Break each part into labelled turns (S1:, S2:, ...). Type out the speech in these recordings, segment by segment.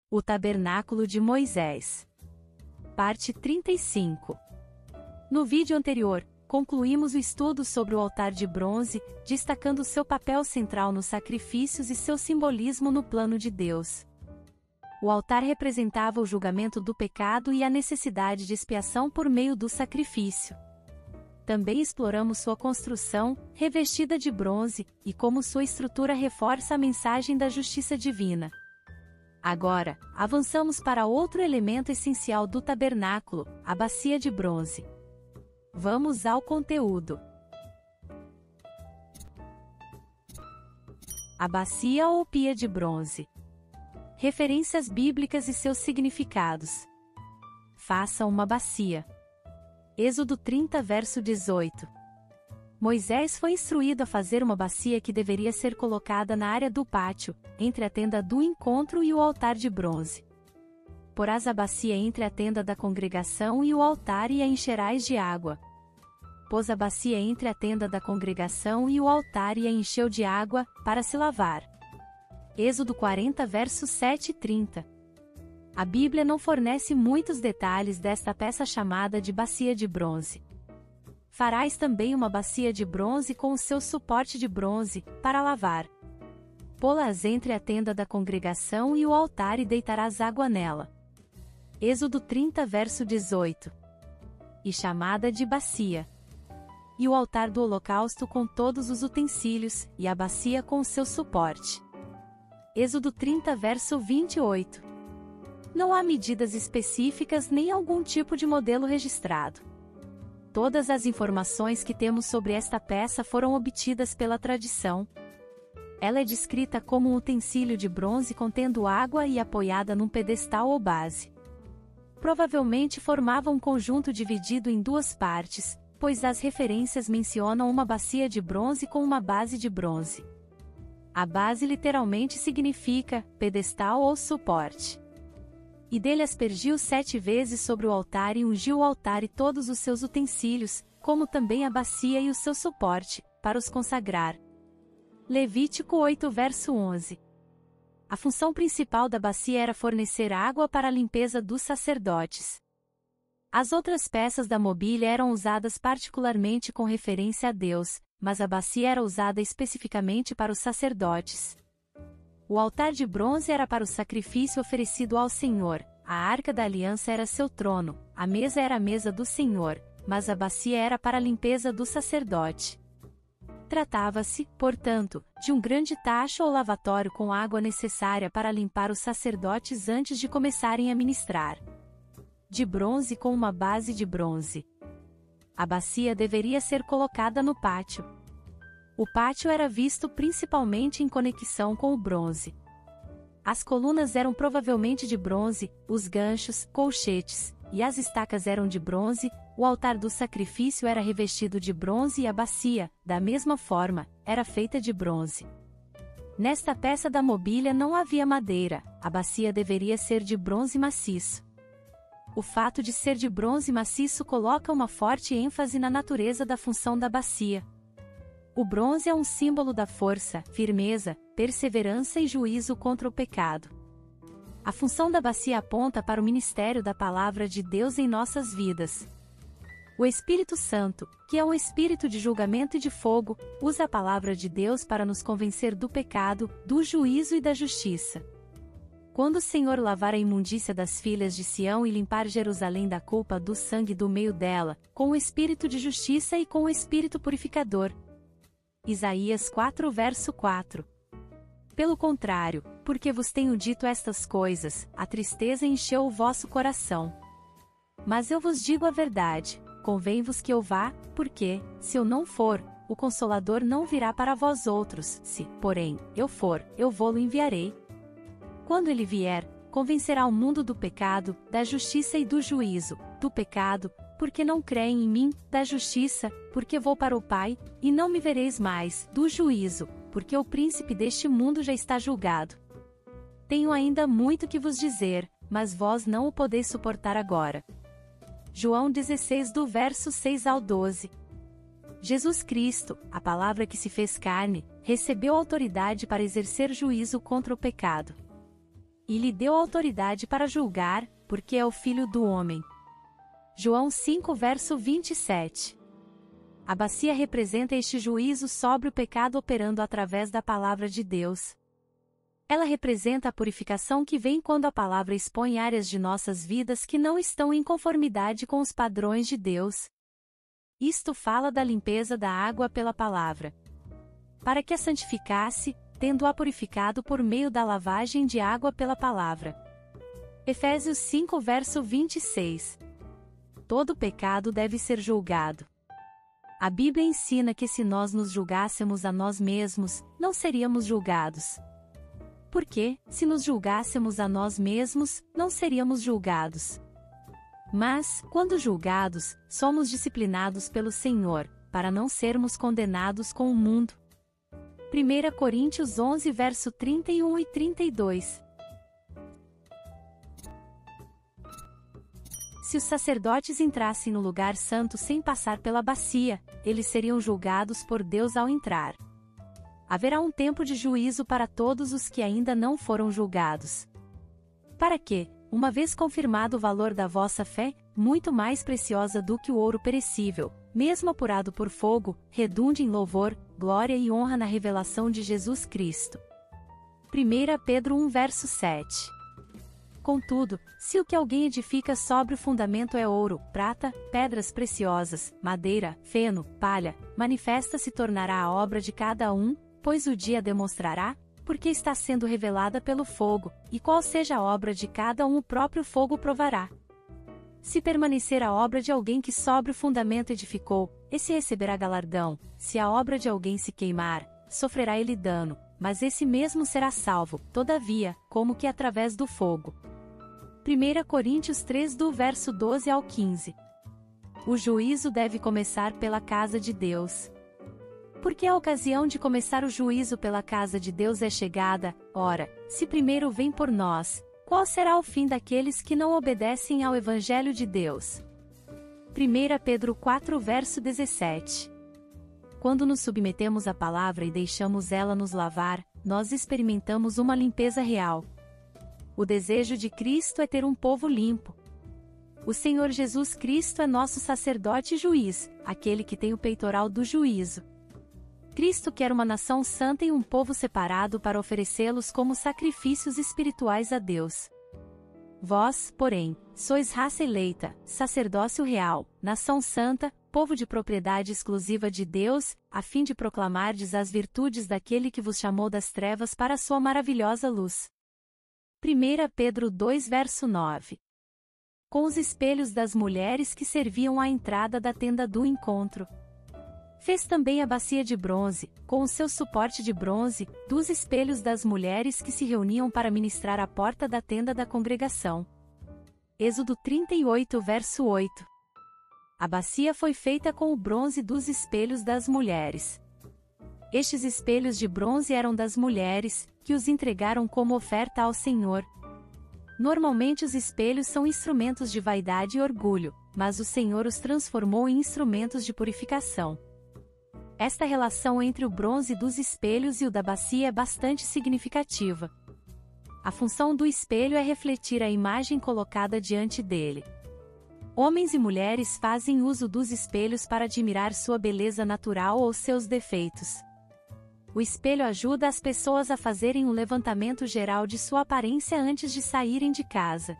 S1: O Tabernáculo de Moisés. Parte 35. No vídeo anterior, concluímos o estudo sobre o altar de bronze, destacando seu papel central nos sacrifícios e seu simbolismo no plano de Deus. O altar representava o julgamento do pecado e a necessidade de expiação por meio do sacrifício. Também exploramos sua construção, revestida de bronze, e como sua estrutura reforça a mensagem da justiça divina. Agora, avançamos para outro elemento essencial do tabernáculo, a bacia de bronze. Vamos ao conteúdo. A bacia ou pia de bronze. Referências bíblicas e seus significados. Faça uma bacia. Êxodo 30, verso 18. Moisés foi instruído a fazer uma bacia que deveria ser colocada na área do pátio, entre a tenda do encontro e o altar de bronze. Porás a bacia entre a tenda da congregação e o altar e a encherás de água. Pôs a bacia entre a tenda da congregação e o altar e a encheu de água, para se lavar. Êxodo 40, versos 7 e 30. A Bíblia não fornece muitos detalhes desta peça chamada de bacia de bronze. Farás também uma bacia de bronze com o seu suporte de bronze, para lavar. Pô-las entre a tenda da congregação e o altar e deitarás água nela. Êxodo 30, verso 18. E chamada de bacia. E o altar do holocausto com todos os utensílios, e a bacia com o seu suporte. Êxodo 30, verso 28. Não há medidas específicas nem algum tipo de modelo registrado. Todas as informações que temos sobre esta peça foram obtidas pela tradição. Ela é descrita como um utensílio de bronze contendo água e apoiada num pedestal ou base. Provavelmente formava um conjunto dividido em duas partes, pois as referências mencionam uma bacia de bronze com uma base de bronze. A base literalmente significa pedestal ou suporte. E dele aspergiu 7 vezes sobre o altar e ungiu o altar e todos os seus utensílios, como também a bacia e o seu suporte, para os consagrar. Levítico 8, verso 11. A função principal da bacia era fornecer água para a limpeza dos sacerdotes. As outras peças da mobília eram usadas particularmente com referência a Deus, mas a bacia era usada especificamente para os sacerdotes. O altar de bronze era para o sacrifício oferecido ao Senhor, a arca da aliança era seu trono, a mesa era a mesa do Senhor, mas a bacia era para a limpeza do sacerdote. Tratava-se, portanto, de um grande tacho ou lavatório com água necessária para limpar os sacerdotes antes de começarem a ministrar. De bronze com uma base de bronze. A bacia deveria ser colocada no pátio. O pátio era visto principalmente em conexão com o bronze. As colunas eram provavelmente de bronze, os ganchos, colchetes, e as estacas eram de bronze, o altar do sacrifício era revestido de bronze e a bacia, da mesma forma, era feita de bronze. Nesta peça da mobília não havia madeira, a bacia deveria ser de bronze maciço. O fato de ser de bronze maciço coloca uma forte ênfase na natureza da função da bacia. O bronze é um símbolo da força, firmeza, perseverança e juízo contra o pecado. A função da bacia aponta para o ministério da palavra de Deus em nossas vidas. O Espírito Santo, que é um espírito de julgamento e de fogo, usa a palavra de Deus para nos convencer do pecado, do juízo e da justiça. Quando o Senhor lavar a imundícia das filhas de Sião e limpar Jerusalém da culpa do sangue do meio dela, com o espírito de justiça e com o espírito purificador. Isaías 4, verso 4. Pelo contrário, porque vos tenho dito estas coisas, a tristeza encheu o vosso coração. Mas eu vos digo a verdade, convém-vos que eu vá, porque, se eu não for, o Consolador não virá para vós outros, se, porém, eu for, eu vô-lo enviarei. Quando ele vier, convencerá o mundo do pecado, da justiça e do juízo, do pecado, porque não creem em mim, da justiça, porque vou para o Pai, e não me vereis mais, do juízo, porque o príncipe deste mundo já está julgado. Tenho ainda muito que vos dizer, mas vós não o podeis suportar agora. João 16 do verso 6 ao 12. Jesus Cristo, a palavra que se fez carne, recebeu autoridade para exercer juízo contra o pecado. e lhe deu autoridade para julgar, porque é o Filho do homem. João 5 verso 27. A bacia representa este juízo sobre o pecado operando através da palavra de Deus. Ela representa a purificação que vem quando a palavra expõe áreas de nossas vidas que não estão em conformidade com os padrões de Deus. Isto fala da limpeza da água pela palavra. Para que a santificasse, tendo-a purificado por meio da lavagem de água pela palavra. Efésios 5 verso 26. Todo pecado deve ser julgado. A Bíblia ensina que se nós nos julgássemos a nós mesmos, não seríamos julgados. Porque, se nos julgássemos a nós mesmos, não seríamos julgados. Mas, quando julgados, somos disciplinados pelo Senhor, para não sermos condenados com o mundo. 1 Coríntios 11 verso 31 e 32. Se os sacerdotes entrassem no lugar santo sem passar pela bacia, eles seriam julgados por Deus ao entrar. Haverá um tempo de juízo para todos os que ainda não foram julgados. Para que, uma vez confirmado o valor da vossa fé, muito mais preciosa do que o ouro perecível, mesmo apurado por fogo, redunde em louvor, glória e honra na revelação de Jesus Cristo. 1 Pedro 1 verso 7. Contudo, se o que alguém edifica sobre o fundamento é ouro, prata, pedras preciosas, madeira, feno, palha, manifesta se tornará a obra de cada um, pois o dia demonstrará, porque está sendo revelada pelo fogo, e qual seja a obra de cada um o próprio fogo provará. Se permanecer a obra de alguém que sobre o fundamento edificou, esse receberá galardão, se a obra de alguém se queimar, sofrerá ele dano, mas esse mesmo será salvo, todavia, como que através do fogo. 1 Coríntios 3 do verso 12 ao 15. O juízo deve começar pela casa de Deus. Porque a ocasião de começar o juízo pela casa de Deus é chegada, ora, se primeiro vem por nós, qual será o fim daqueles que não obedecem ao Evangelho de Deus? 1 Pedro 4 verso 17. Quando nos submetemos à palavra e deixamos ela nos lavar, nós experimentamos uma limpeza real. O desejo de Cristo é ter um povo limpo. O Senhor Jesus Cristo é nosso sacerdote e juiz, aquele que tem o peitoral do juízo. Cristo quer uma nação santa e um povo separado para oferecê-los como sacrifícios espirituais a Deus. Vós, porém, sois raça eleita, sacerdócio real, nação santa, povo de propriedade exclusiva de Deus, a fim de proclamardes as virtudes daquele que vos chamou das trevas para a sua maravilhosa luz. 1 Pedro 2 verso 9. Com os espelhos das mulheres que serviam à entrada da tenda do encontro. Fez também a bacia de bronze, com o seu suporte de bronze, dos espelhos das mulheres que se reuniam para ministrar à porta da tenda da congregação. Êxodo 38 verso 8. A bacia foi feita com o bronze dos espelhos das mulheres. Estes espelhos de bronze eram das mulheres, que os entregaram como oferta ao Senhor. Normalmente os espelhos são instrumentos de vaidade e orgulho, mas o Senhor os transformou em instrumentos de purificação. Esta relação entre o bronze dos espelhos e o da bacia é bastante significativa. A função do espelho é refletir a imagem colocada diante dele. Homens e mulheres fazem uso dos espelhos para admirar sua beleza natural ou seus defeitos. O espelho ajuda as pessoas a fazerem um levantamento geral de sua aparência antes de saírem de casa.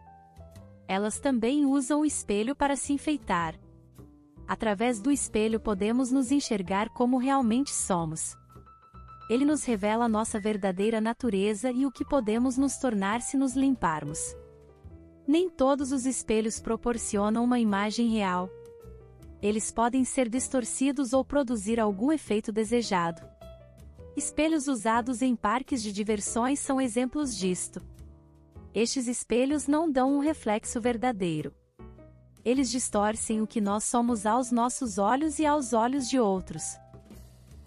S1: Elas também usam o espelho para se enfeitar. Através do espelho podemos nos enxergar como realmente somos. Ele nos revela nossa verdadeira natureza e o que podemos nos tornar se nos limparmos. Nem todos os espelhos proporcionam uma imagem real. Eles podem ser distorcidos ou produzir algum efeito desejado. Espelhos usados em parques de diversões são exemplos disto. Estes espelhos não dão um reflexo verdadeiro. Eles distorcem o que nós somos aos nossos olhos e aos olhos de outros.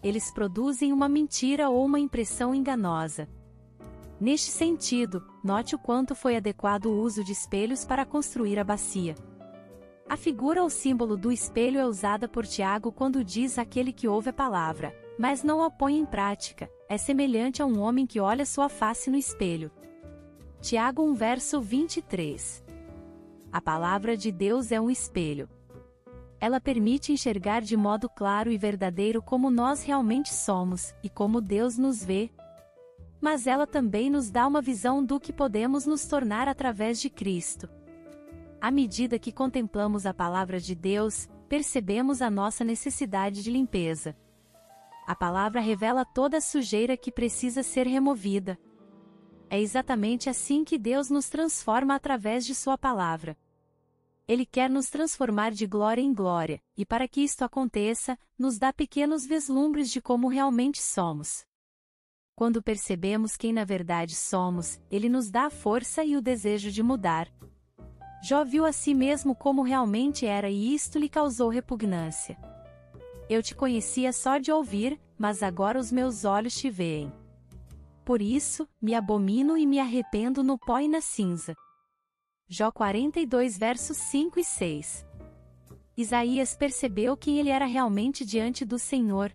S1: Eles produzem uma mentira ou uma impressão enganosa. Neste sentido, note o quanto foi adequado o uso de espelhos para construir a bacia. A figura ou símbolo do espelho é usada por Tiago quando diz aquele que ouve a palavra, mas não a põe em prática, é semelhante a um homem que olha sua face no espelho. Tiago 1 verso 23. A palavra de Deus é um espelho. Ela permite enxergar de modo claro e verdadeiro como nós realmente somos, e como Deus nos vê. Mas ela também nos dá uma visão do que podemos nos tornar através de Cristo. À medida que contemplamos a palavra de Deus, percebemos a nossa necessidade de limpeza. A palavra revela toda a sujeira que precisa ser removida. É exatamente assim que Deus nos transforma através de sua palavra. Ele quer nos transformar de glória em glória, e para que isto aconteça, nos dá pequenos vislumbres de como realmente somos. Quando percebemos quem na verdade somos, Ele nos dá a força e o desejo de mudar. Jó viu a si mesmo como realmente era e isto lhe causou repugnância. Eu te conhecia só de ouvir, mas agora os meus olhos te veem. Por isso, me abomino e me arrependo no pó e na cinza. Jó 42 versos 5 e 6. Isaías percebeu quem ele era realmente diante do Senhor.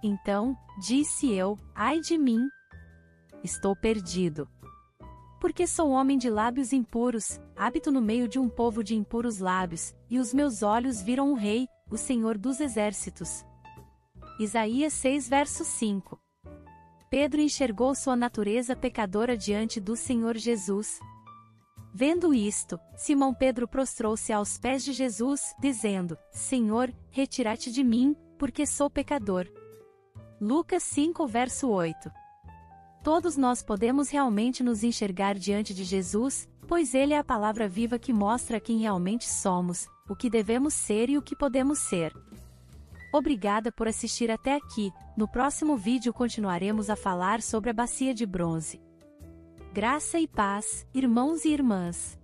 S1: Então, disse eu, ai de mim! Estou perdido. Porque sou homem de lábios impuros, habito no meio de um povo de impuros lábios, e os meus olhos viram o Rei, o Senhor dos Exércitos. Isaías 6 verso 5. Pedro enxergou sua natureza pecadora diante do Senhor Jesus. Vendo isto, Simão Pedro prostrou-se aos pés de Jesus, dizendo: Senhor, retira-te de mim, porque sou pecador. Lucas 5 verso 8. Todos nós podemos realmente nos enxergar diante de Jesus, pois Ele é a palavra viva que mostra quem realmente somos, o que devemos ser e o que podemos ser. Obrigada por assistir até aqui. No próximo vídeo continuaremos a falar sobre a bacia de bronze. Graça e paz, irmãos e irmãs.